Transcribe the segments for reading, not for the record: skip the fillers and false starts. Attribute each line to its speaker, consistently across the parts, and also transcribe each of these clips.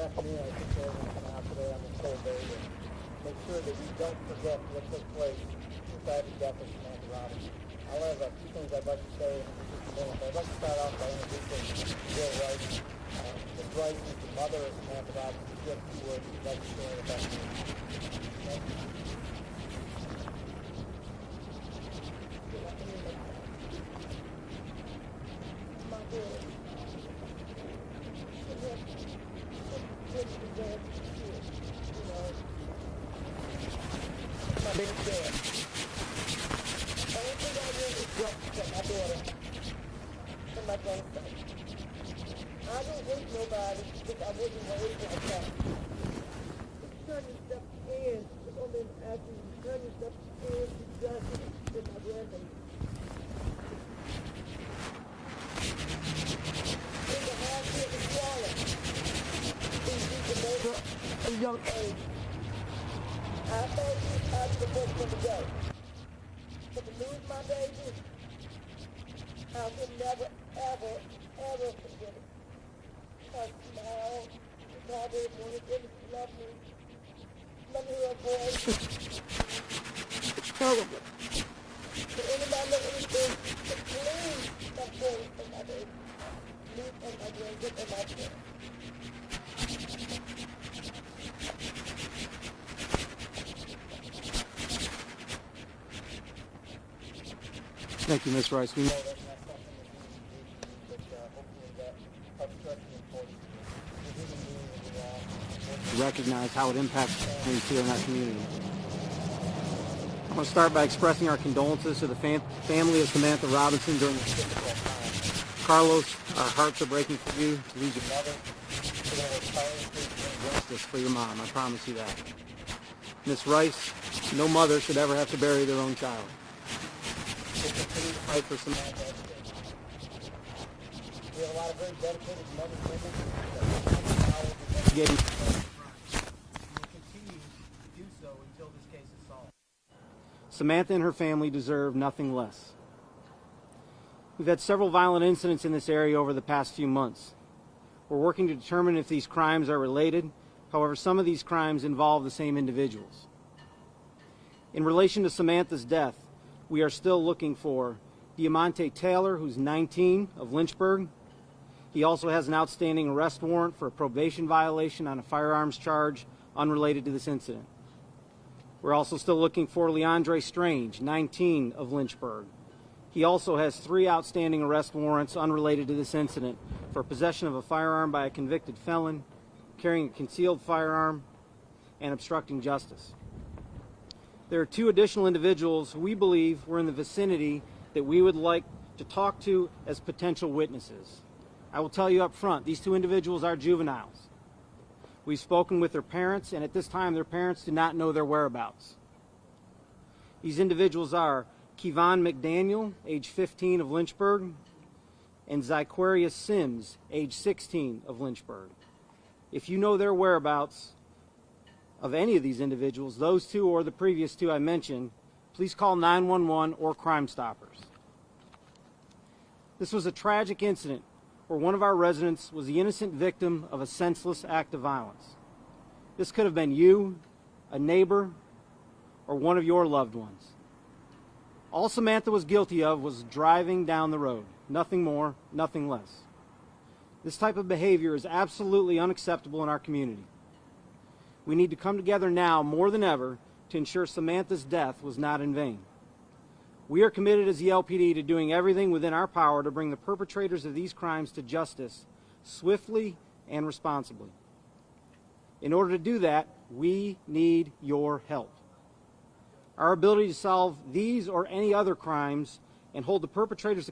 Speaker 1: afternoon, I think everyone come out today on this whole day to make sure that we don't forget what took place inside the death of Samantha Robinson. I'll have a few things I'd like to say in just a minute, but I'd like to start off by introducing Bill Rice. Ms. Rice is the mother of Samantha Robinson. She has a few words she'd like to share with us. Thank you. I don't hate nobody because I wasn't raised like that. Turn yourself in. It's only after you turn yourself in to justice with my grandbaby. In the hospital in Florida, at a young age, I thought I was the first one to go. But to lose my baby, I will never, ever, ever forget it. I smiled. She called me morning, said she loved me. Let me hear her voice. It's terrible. So anybody know anything, please stop praying for my baby. Me and my grandkids and my friends.
Speaker 2: Thank you, Ms. Rice. We recognize how it impacts things here in our community. I want to start by expressing our condolences to the family of Samantha Robinson during this difficult time. Carlos, our hearts are breaking for you to lose your mother. We're going to work tirelessly to bring justice for your mom. I promise you that. Ms. Rice, no mother should ever have to bury their own child. We'll continue to fight for Samantha. We have a lot of very dedicated men and women that are investigating. Samantha and her family deserve nothing less. We've had several violent incidents in this area over the past few months. We're working to determine if these crimes are related. However, some of these crimes involve the same individuals. In relation to Samantha's death, we are still looking for Diamante Taylor, who's 19, of Lynchburg. He also has an outstanding arrest warrant for a probation violation on a firearms charge unrelated to this incident. We're also still looking for Leandre Strange, 19, of Lynchburg. He also has 3 outstanding arrest warrants unrelated to this incident for possession of a firearm by a convicted felon, carrying a concealed firearm, and obstructing justice. There are 2 additional individuals who we believe were in the vicinity that we would like to talk to as potential witnesses. I will tell you up front, these 2 individuals are juveniles. We've spoken with their parents, and at this time, their parents do not know their whereabouts. These individuals are Kevon McDaniel, age 15, of Lynchburg, and Zyquarius Sims, age 16, of Lynchburg. If you know their whereabouts of any of these individuals, those 2 or the previous 2 I mentioned, please call 911 or Crime Stoppers. This was a tragic incident where one of our residents was the innocent victim of a senseless act of violence. This could have been you, a neighbor, or one of your loved ones. All Samantha was guilty of was driving down the road. Nothing more, nothing less. This type of behavior is absolutely unacceptable in our community. We need to come together now more than ever to ensure Samantha's death was not in vain. We are committed as the LPD to doing everything within our power to bring the perpetrators of these crimes to justice swiftly and responsibly. In order to do that, we need your help. Our ability to solve these or any other crimes and hold the perpetrators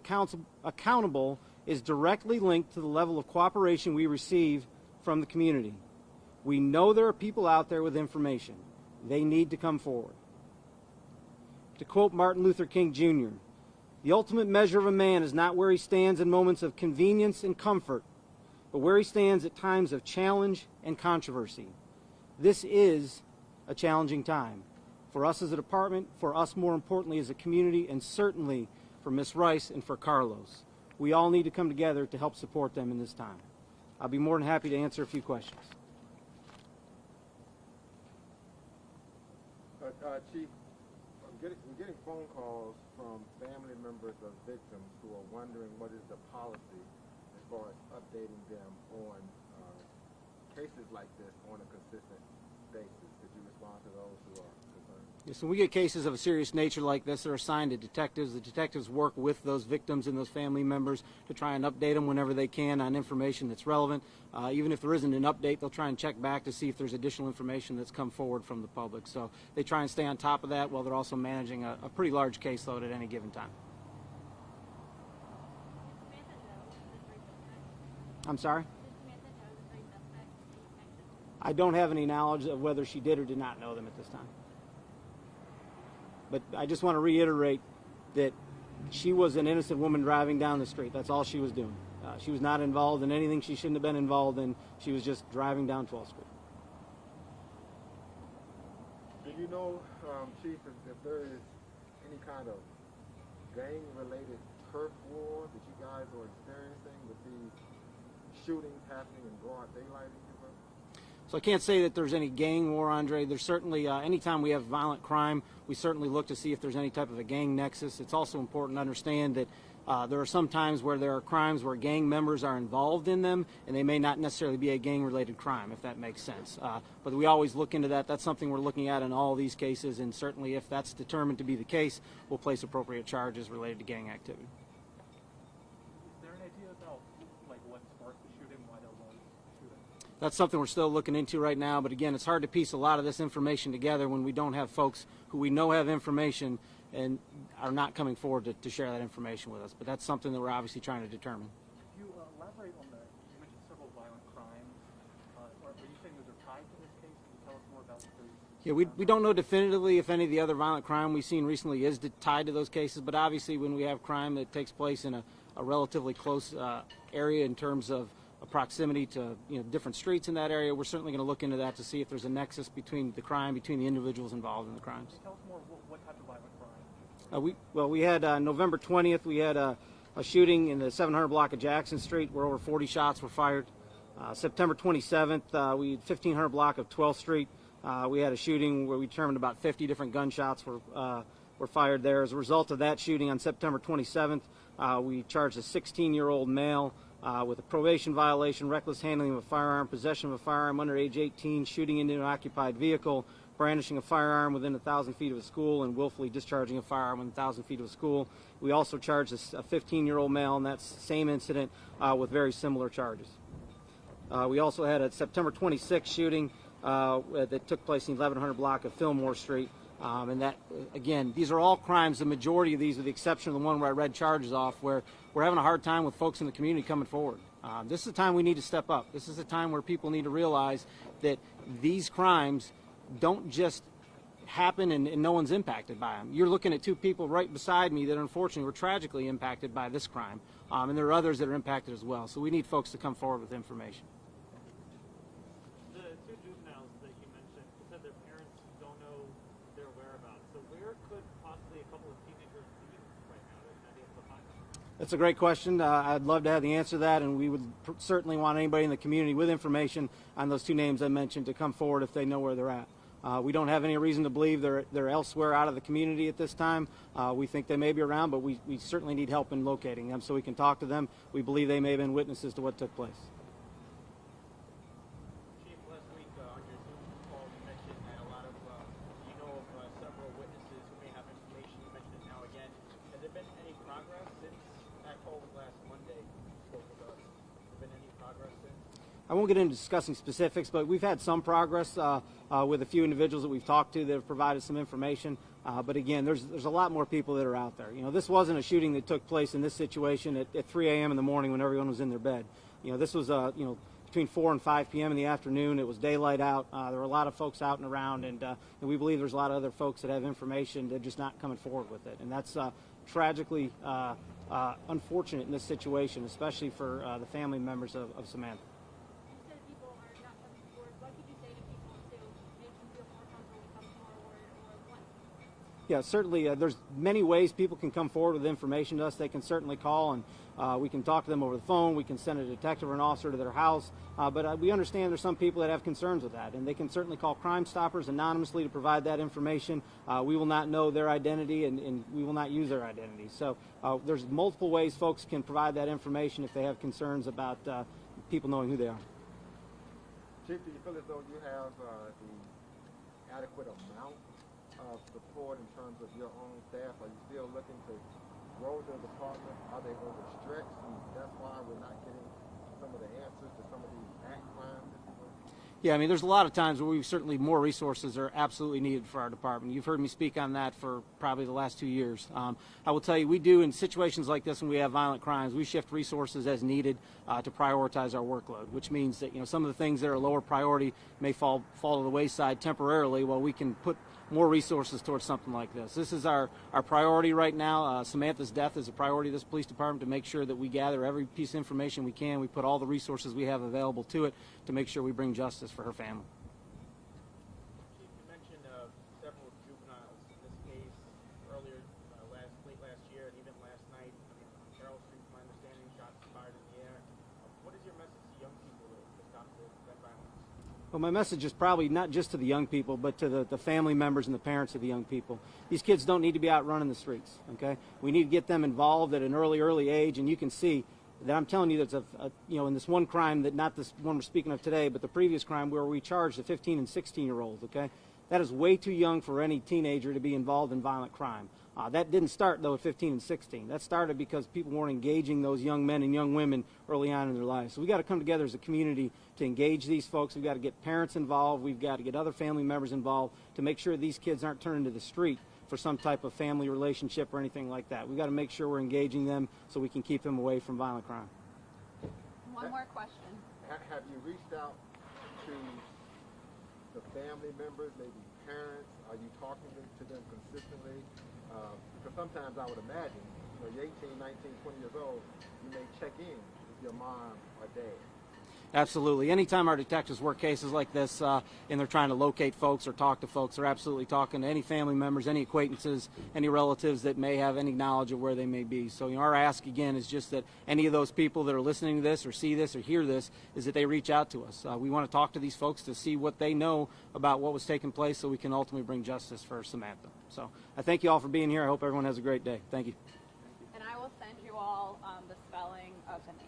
Speaker 2: accountable is directly linked to the level of cooperation we receive from the community. We know there are people out there with information. They need to come forward. To quote Martin Luther King Jr., "The ultimate measure of a man is not where he stands in moments of convenience and comfort, but where he stands at times of challenge and controversy." This is a challenging time for us as a department, for us more importantly as a community, and certainly for Ms. Rice and for Carlos. We all need to come together to help support them in this time. I'll be more than happy to answer a few questions.
Speaker 3: But Chief, we're getting phone calls from family members of victims who are wondering what is the policy as far as updating them on cases like this on a consistent basis. Could you respond to those who are concerned?
Speaker 2: Yes, when we get cases of a serious nature like this, they're assigned to detectives. The detectives work with those victims and those family members to try and update them whenever they can on information that's relevant. Even if there isn't an update, they'll try and check back to see if there's additional information that's come forward from the public. So they try and stay on top of that while they're also managing a pretty large caseload at any given time. I'm sorry? I don't have any knowledge of whether she did or did not know them at this time. But I just want to reiterate that she was an innocent woman driving down the street. That's all she was doing. She was not involved in anything she shouldn't have been involved in. She was just driving down 12th Street.
Speaker 3: Do you know, Chief, if there is any kind of gang-related turf war that you guys are experiencing with these shootings happening in broad daylight in your room?
Speaker 2: So I can't say that there's any gang war, Andre. There's certainly, anytime we have violent crime, we certainly look to see if there's any type of a gang nexus. It's also important to understand that there are some times where there are crimes where gang members are involved in them, and they may not necessarily be a gang-related crime, if that makes sense. But we always look into that. That's something we're looking at in all these cases, and certainly if that's determined to be the case, we'll place appropriate charges related to gang activity.
Speaker 4: Is there an idea about what sparked the shooting, why there was the shooting?
Speaker 2: That's something we're still looking into right now, but again, it's hard to piece a lot of this information together when we don't have folks who we know have information and are not coming forward to share that information with us. But that's something that we're obviously trying to determine.
Speaker 4: Could you elaborate on you mentioned several violent crimes. Are you saying those are tied to this case? Can you tell us more about those?
Speaker 2: Yeah, we don't know definitively if any of the other violent crime we've seen recently is tied to those cases, but obviously when we have crime that takes place in a relatively close area in terms of proximity to different streets in that area, we're certainly going to look into that to see if there's a nexus between the crime, between the individuals involved in the crimes.
Speaker 4: Can you tell us more what type of violent crime?
Speaker 2: We had November 20th, we had a shooting in the 700 block of Jackson Street where over 40 shots were fired. September 27th, we had 1500 block of 12th Street. We had a shooting where we determined about 50 different gunshots were fired there. As a result of that shooting on September 27th, we charged a 16-year-old male with a probation violation, reckless handling of a firearm, possession of a firearm under age 18, shooting into an occupied vehicle, brandishing a firearm within 1,000 feet of a school, and willfully discharging a firearm within 1,000 feet of a school. We also charged a 15-year-old male in that same incident with very similar charges. We also had a September 26th shooting that took place in the 1100 block of Fillmore Street. And that, again, these are all crimes, the majority of these, with the exception of the one where I read charges off, where we're having a hard time with folks in the community coming forward. This is the time we need to step up. This is the time where people need to realize that these crimes don't just happen and no one's impacted by them. You're looking at two people right beside me that unfortunately were tragically impacted by this crime. And there are others that are impacted as well. So we need folks to come forward with information.
Speaker 4: The two juveniles that you mentioned, you said their parents don't know their whereabouts. So where could possibly a couple of teenagers be right now? There's an idea of the find them?
Speaker 2: That's a great question. I'd love to have the answer to that, and we would certainly want anybody in the community with information on those two names I mentioned to come forward if they know where they're at. We don't have any reason to believe they're elsewhere out of the community at this time. We think they may be around, but we certainly need help in locating them so we can talk to them. We believe they may have been witnesses to what took place.
Speaker 5: Chief, last week on your Zoom call, you mentioned that a lot of, you know of several witnesses who may have information. You mentioned it now again. Has there been any progress since that call was last Monday? You spoke with us. Has there been any progress since?
Speaker 2: I won't get into discussing specifics, but we've had some progress with a few individuals that we've talked to that have provided some information. But again, there's a lot more people that are out there. This wasn't a shooting that took place in this situation at 3 a.m. in the morning when everyone was in their bed. This was between 4 and 5 p.m. in the afternoon. It was daylight out. There were a lot of folks out and around, and we believe there's a lot of other folks that have information. They're just not coming forward with it, and that's tragically unfortunate in this situation, especially for the family members of Samantha. Yeah, certainly. There's many ways people can come forward with information to us. They can certainly call, and we can talk to them over the phone. We can send a detective or an officer to their house. But we understand there's some people that have concerns with that, and they can certainly call Crime Stoppers anonymously to provide that information. We will not know their identity, and we will not use their identity. So there's multiple ways folks can provide that information if they have concerns about people knowing who they are.
Speaker 3: Chief, do you feel as though you have the adequate amount of support in terms of your own staff? Are you still looking to grow the department? Are they overstretched, and that's why we're not getting some of the answers to some of these act crimes, if you will?
Speaker 2: Yeah, I mean, there's a lot of times where certainly more resources are absolutely needed for our department. You've heard me speak on that for probably the last 2 years. I will tell you, we do in situations like this when we have violent crimes, we shift resources as needed to prioritize our workload, which means that some of the things that are lower priority may fall to the wayside temporarily while we can put more resources towards something like this. This is our priority right now. Samantha's death is a priority of this police department, to make sure that we gather every piece of information we can. We put all the resources we have available to it to make sure we bring justice for her family.
Speaker 5: Chief, you mentioned several juveniles in this case earlier, late last year, and even last night. I mean, on Carroll Street, from my understanding, shots fired in the air. What is your message to young people to stop that violence?
Speaker 2: Well, my message is probably not just to the young people, but to the family members and the parents of the young people. These kids don't need to be out running the streets, okay? We need to get them involved at an early age, and you can see that I'm telling you that's in this one crime, that not this one we're speaking of today, but the previous crime where we charged the 15 and 16-year-olds, okay? That is way too young for any teenager to be involved in violent crime. That didn't start, though, at 15 and 16. That started because people weren't engaging those young men and young women early on in their lives. So we got to come together as a community to engage these folks. We've got to get parents involved. We've got to get other family members involved to make sure these kids aren't turned to the street for some type of family relationship or anything like that. We've got to make sure we're engaging them so we can keep them away from violent crime.
Speaker 6: One more question.
Speaker 3: Have you reached out to the family members, maybe parents? Are you talking to them consistently? Because sometimes I would imagine, you're 18, 19, 20 years old, you may check in with your mom or dad.
Speaker 2: Absolutely. Anytime our detectives work cases like this and they're trying to locate folks or talk to folks, they're absolutely talking to any family members, any acquaintances, any relatives that may have any knowledge of where they may be. So our ask, again, is just that any of those people that are listening to this or see this or hear this, is that they reach out to us. We want to talk to these folks to see what they know about what was taking place so we can ultimately bring justice for Samantha. So I thank you all for being here. I hope everyone has a great day. Thank you.
Speaker 6: And I will send you all the spelling of the names,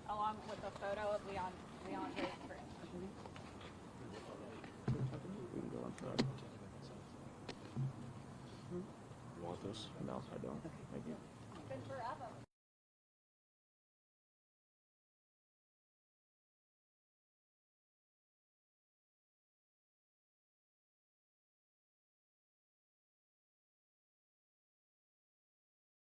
Speaker 6: along with a photo of Leandre's friend.
Speaker 7: You want this?
Speaker 2: No, I don't. Thank you.
Speaker 6: It's been forever.